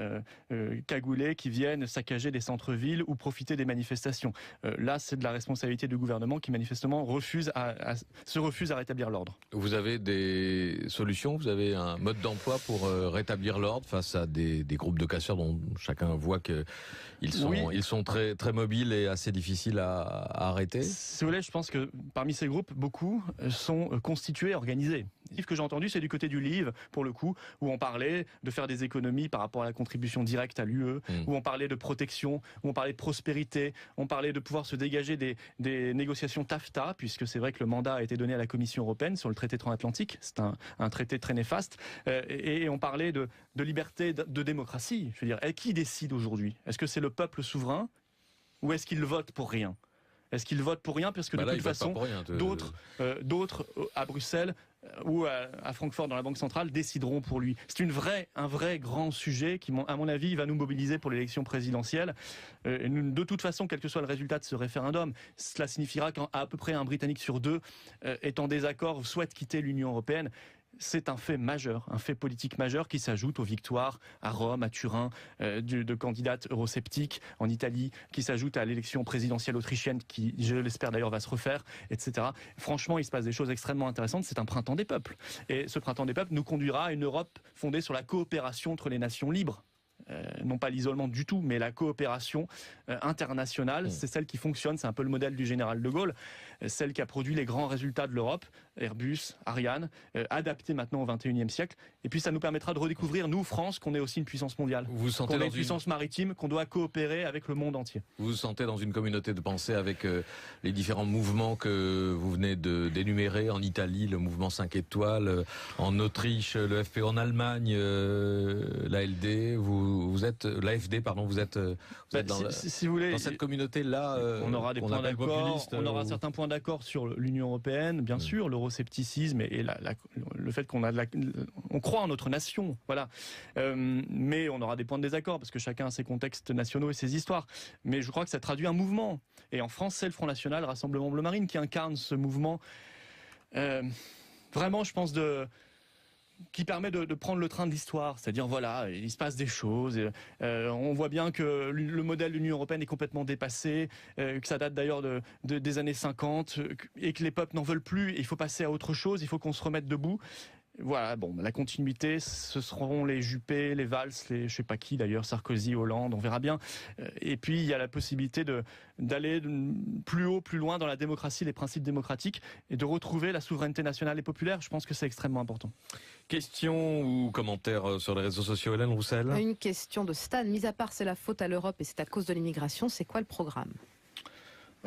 cagoulés, qui viennent saccager des centres-villes ou profiter des manifestations. Là, c'est de la responsabilité du gouvernement qui manifestement se refuse à rétablir l'ordre. Vous avez des solutions, vous avez un mode d'emploi pour rétablir l'ordre face à des groupes de casseurs dont chacun voit qu'ils sont très, très mobiles et assez difficiles à arrêter? Si vous voulez, je pense que parmi ces groupes, beaucoup sont constitués, organisés. Ce que j'ai entendu, c'est du côté du Livre, pour le coup, où on parlait de faire des économies par rapport à la contribution directe à l'UE, où on parlait de protection, où on parlait de prospérité, on parlait de pouvoir se dégager des négociations TAFTA, puisque c'est vrai que le mandat a été donné à la Commission européenne sur le traité transatlantique. C'est un traité très néfaste. Et on parlait de liberté, de démocratie. Je veux dire, qui décide aujourd'hui? Est-ce que c'est le peuple souverain ou est-ce qu'il vote pour rien? Est-ce qu'ils votent pour rien? Parce que de toute façon, d'autres à Bruxelles ou à Francfort dans la Banque centrale décideront pour lui. C'est un vrai grand sujet qui, à mon avis, va nous mobiliser pour l'élection présidentielle. De toute façon, quel que soit le résultat de ce référendum, cela signifiera qu'à peu près un Britannique sur deux est en désaccord, souhaite quitter l'Union européenne. C'est un fait majeur, un fait politique majeur qui s'ajoute aux victoires à Rome, à Turin, de candidates eurosceptiques en Italie, qui s'ajoute à l'élection présidentielle autrichienne qui, je l'espère d'ailleurs, va se refaire, etc. Franchement, il se passe des choses extrêmement intéressantes. C'est un printemps des peuples. Et ce printemps des peuples nous conduira à une Europe fondée sur la coopération entre les nations libres. Non pas l'isolement du tout, mais la coopération internationale, c'est celle qui fonctionne, c'est un peu le modèle du général de Gaulle, celle qui a produit les grands résultats de l'Europe, Airbus, Ariane, adaptés maintenant au XXIe siècle, et puis ça nous permettra de redécouvrir, nous, France, qu'on est aussi une puissance mondiale, qu'on est une puissance maritime, qu'on doit coopérer avec le monde entier. Vous vous sentez dans une communauté de pensée avec les différents mouvements que vous venez d'énumérer, en Italie, le mouvement 5 étoiles, en Autriche, le FPÖ, en Allemagne, l'ALD, vous êtes l'AFD, pardon, vous êtes dans, si vous voulez, dans cette communauté-là. On aura des points d'accord. On aura certains points d'accord sur l'Union européenne, bien sûr, l'euroscepticisme et le fait on croit en notre nation, voilà. Mais on aura des points de désaccord parce que chacun a ses contextes nationaux et ses histoires. Mais je crois que ça traduit un mouvement. Et en France, c'est le Front National, Rassemblement Bleu Marine, qui incarne ce mouvement. Vraiment, je pense qui permet de prendre le train de l'histoire, c'est-à-dire voilà, il se passe des choses, on voit bien que le modèle de l'Union européenne est complètement dépassé, que ça date d'ailleurs des années 50, et que les peuples n'en veulent plus, et il faut passer à autre chose, il faut qu'on se remette debout. Voilà, bon, la continuité, ce seront les Juppé, les Valls, je sais pas qui d'ailleurs, Sarkozy, Hollande, on verra bien. Et puis il y a la possibilité d'aller plus haut, plus loin dans la démocratie, les principes démocratiques, et de retrouver la souveraineté nationale et populaire. Je pense que c'est extrêmement important. Question ou commentaire sur les réseaux sociaux, Hélène Roussel? Une question de Stan. Mis à part c'est la faute à l'Europe et c'est à cause de l'immigration, c'est quoi le programme?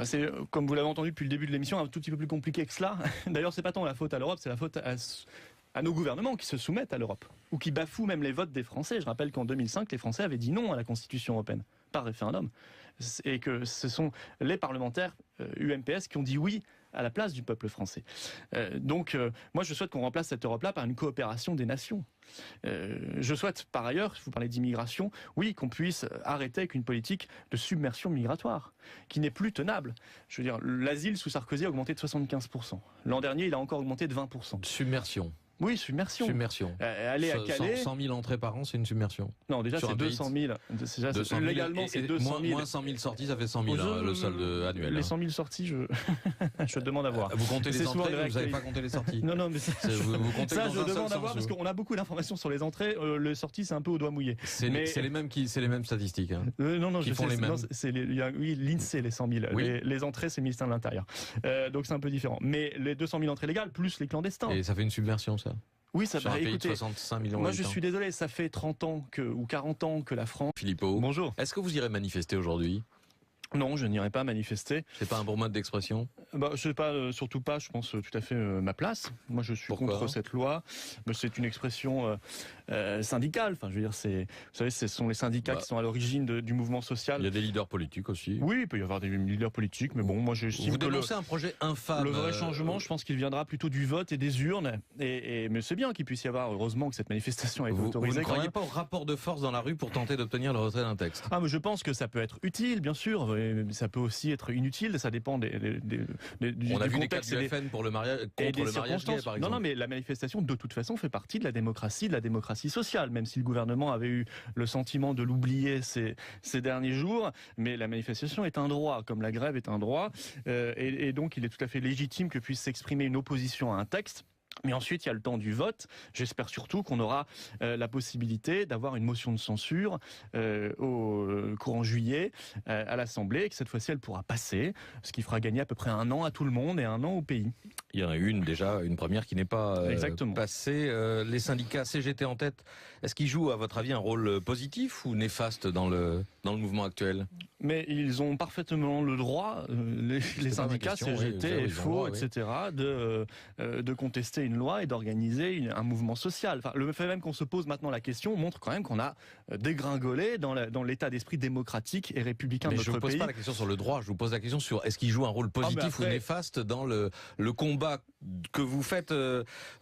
C'est, comme vous l'avez entendu depuis le début de l'émission, un tout petit peu plus compliqué que cela. D'ailleurs, c'est pas tant la faute à l'Europe, c'est la faute à nos gouvernements qui se soumettent à l'Europe, ou qui bafouent même les votes des Français. Je rappelle qu'en 2005, les Français avaient dit non à la Constitution européenne, par référendum, et que ce sont les parlementaires UMPS qui ont dit oui à la place du peuple français. Donc, moi, je souhaite qu'on remplace cette Europe-là par une coopération des nations. Je souhaite, par ailleurs, si vous parlez d'immigration, oui, qu'on puisse arrêter avec une politique de submersion migratoire, qui n'est plus tenable. Je veux dire, l'asile sous Sarkozy a augmenté de 75%. L'an dernier, il a encore augmenté de 20%. Submersion. Oui, submersion. Aller à Calais. 100 000 entrées par an, c'est une submersion. Non, déjà, c'est 200 000. Légalement, c'est 200 000. Moins 100 000 sorties, ça fait 100 000, le solde annuel. Les 100 000 sorties, je demande à voir. Vous comptez les entrées, vous n'avez pas compté les sorties? Non, mais vous comptez ça, je demande à voir, parce qu'on a beaucoup d'informations sur les entrées. Les sorties, c'est un peu au doigt mouillé. C'est les mêmes statistiques. Non, qui font les mêmes. Oui, l'INSEE, les 100 000. Oui. Les entrées, c'est le ministère de l'Intérieur. Donc, c'est un peu différent. Mais les 200 000 entrées légales, plus les clandestins. Et ça fait une submersion, ça? Oui, ça va. Écoutez, 65 millions moi je suis désolé, ça fait 30 ans ou 40 ans que la France... Philippot, bonjour. Est-ce que vous irez manifester aujourd'hui? Non, je n'irai pas manifester. C'est pas un bon mode d'expression? C'est pas, surtout pas, je pense, tout à fait ma place. Moi, je suis contre cette loi. C'est une expression syndicale. Enfin, je veux dire, vous savez, ce sont les syndicats qui sont à l'origine du mouvement social. Il y a des leaders politiques aussi. Oui, il peut y avoir des leaders politiques, mais bon, moi, vous dénoncez un projet infâme. Le vrai changement, je pense qu'il viendra plutôt du vote et des urnes. Mais c'est bien qu'il puisse y avoir, heureusement, que cette manifestation ait été autorisée. Vous ne croyez pas au rapport de force dans la rue pour tenter d'obtenir le retrait d'un texte? Mais je pense que ça peut être utile, bien sûr. ça peut aussi être inutile. Ça dépend du On a vu des cas contexte du FN pour le mariage, contre le mariage gay, par exemple. Non, mais la manifestation, de toute façon, fait partie de la démocratie sociale, même si le gouvernement avait eu le sentiment de l'oublier ces derniers jours. Mais la manifestation est un droit, comme la grève est un droit. Et donc, il est tout à fait légitime que puisse s'exprimer une opposition à un texte. Mais ensuite, il y a le temps du vote. J'espère surtout qu'on aura la possibilité d'avoir une motion de censure au courant juillet à l'Assemblée, et que cette fois-ci, elle pourra passer, ce qui fera gagner à peu près un an à tout le monde et un an au pays. Il y en a déjà une première qui n'est pas passée. Les syndicats CGT en tête, est-ce qu'ils jouent, à votre avis, un rôle positif ou néfaste dans le mouvement actuel ? Mais ils ont parfaitement le droit, les syndicats CGT, FO, etc., de contester une loi et d'organiser un mouvement social. Enfin, le fait même qu'on se pose maintenant la question montre quand même qu'on a dégringolé dans l'état d'esprit démocratique et républicain de notre pays. Mais je ne vous pose pas la question sur le droit, je vous pose la question sur est-ce qu'ils jouent un rôle positif ou néfaste dans le combat que vous faites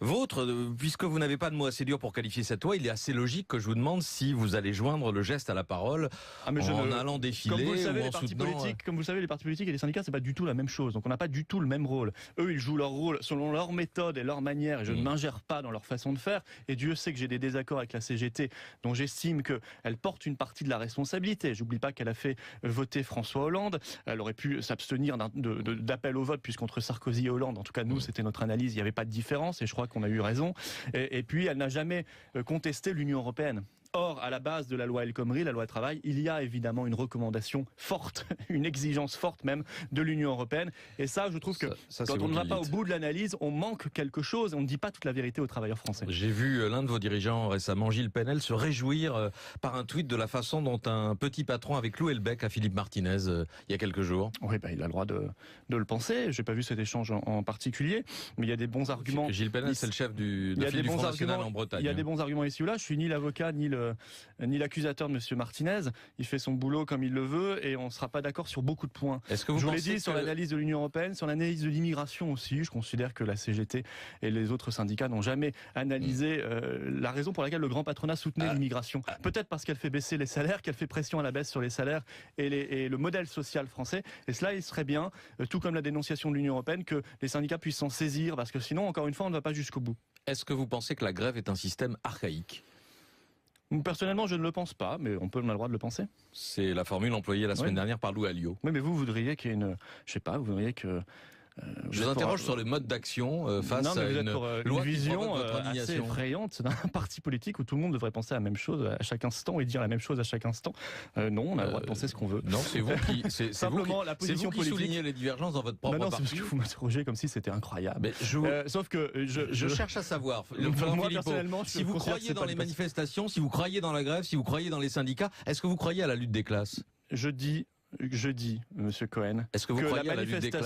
vôtre. Puisque vous n'avez pas de mots assez durs pour qualifier cette loi, il est assez logique que je vous demande si vous allez joindre le geste à la parole en allant défiler vous le savez, ou en soutenant... Comme vous le savez, les partis politiques et les syndicats, c'est pas du tout la même chose. Donc on n'a pas du tout le même rôle. Eux, ils jouent leur rôle selon leur méthode et leur manière, et je ne m'ingère pas dans leur façon de faire. Et Dieu sait que j'ai des désaccords avec la CGT, dont j'estime qu'elle porte une partie de la responsabilité. J'oublie pas qu'elle a fait voter François Hollande. Elle aurait pu s'abstenir d'appel au vote, puisqu'entre Sarkozy et Hollande, en tout cas nous, c'était notre analyse, il n'y avait pas de différence, et je crois qu'on a eu raison. Et puis, elle n'a jamais contesté l'Union européenne. Or, à la base de la loi El Khomri, la loi travail, il y a évidemment une recommandation forte, une exigence forte même de l'Union européenne. Et ça, je trouve que quand on ne va pas au bout de l'analyse, on manque quelque chose et on ne dit pas toute la vérité aux travailleurs français. J'ai vu l'un de vos dirigeants récemment, Gilles Penel, se réjouir par un tweet de la façon dont un petit patron avait cloué le bec à Philippe Martinez il y a quelques jours. Oui, il a le droit de le penser. Je n'ai pas vu cet échange en particulier, mais il y a des bons arguments. Gilles Penel, c'est le chef du Front National en Bretagne. Il y a des bons arguments ici ou là. Je suis ni l'avocat ni l'accusateur de M. Martinez. Il fait son boulot comme il le veut et on ne sera pas d'accord sur beaucoup de points. Est-ce que vous je vous l'ai dit sur l'analyse de l'Union européenne, sur l'analyse de l'immigration aussi. Je considère que la CGT et les autres syndicats n'ont jamais analysé la raison pour laquelle le grand patronat soutenait l'immigration. Peut-être parce qu'elle fait baisser les salaires, qu'elle fait pression à la baisse sur les salaires et le modèle social français. Et cela, il serait bien, tout comme la dénonciation de l'Union européenne, que les syndicats puissent s'en saisir parce que sinon, encore une fois, on ne va pas jusqu'au bout. Est-ce que vous pensez que la grève est un système archaïque ? Personnellement, je ne le pense pas, mais on a le droit de le penser. C'est la formule employée la semaine dernière par Lou Alliot. Oui, mais vous voudriez qu'il y ait une... Je sais pas, vous voudriez que... Je vous interroge sur le mode d'action face à une loi vision assez effrayante d'un parti politique où tout le monde devrait penser à la même chose à chaque instant et dire la même chose à chaque instant. Non, on a le droit de penser ce qu'on veut. Non, c'est vous qui, simplement la position politique. Soulignez les divergences dans votre propre parti. Non, c'est parce que vous m'interrogez comme si c'était incroyable. Mais sauf que je cherche à savoir. Moi, personnellement, si vous croyez dans les manifestations, si vous croyez dans la grève, si vous croyez dans les syndicats, est-ce que vous croyez à la lutte des classes ? Je dis, Monsieur Cohen, est-ce que vous croyez à la lutte des classes ?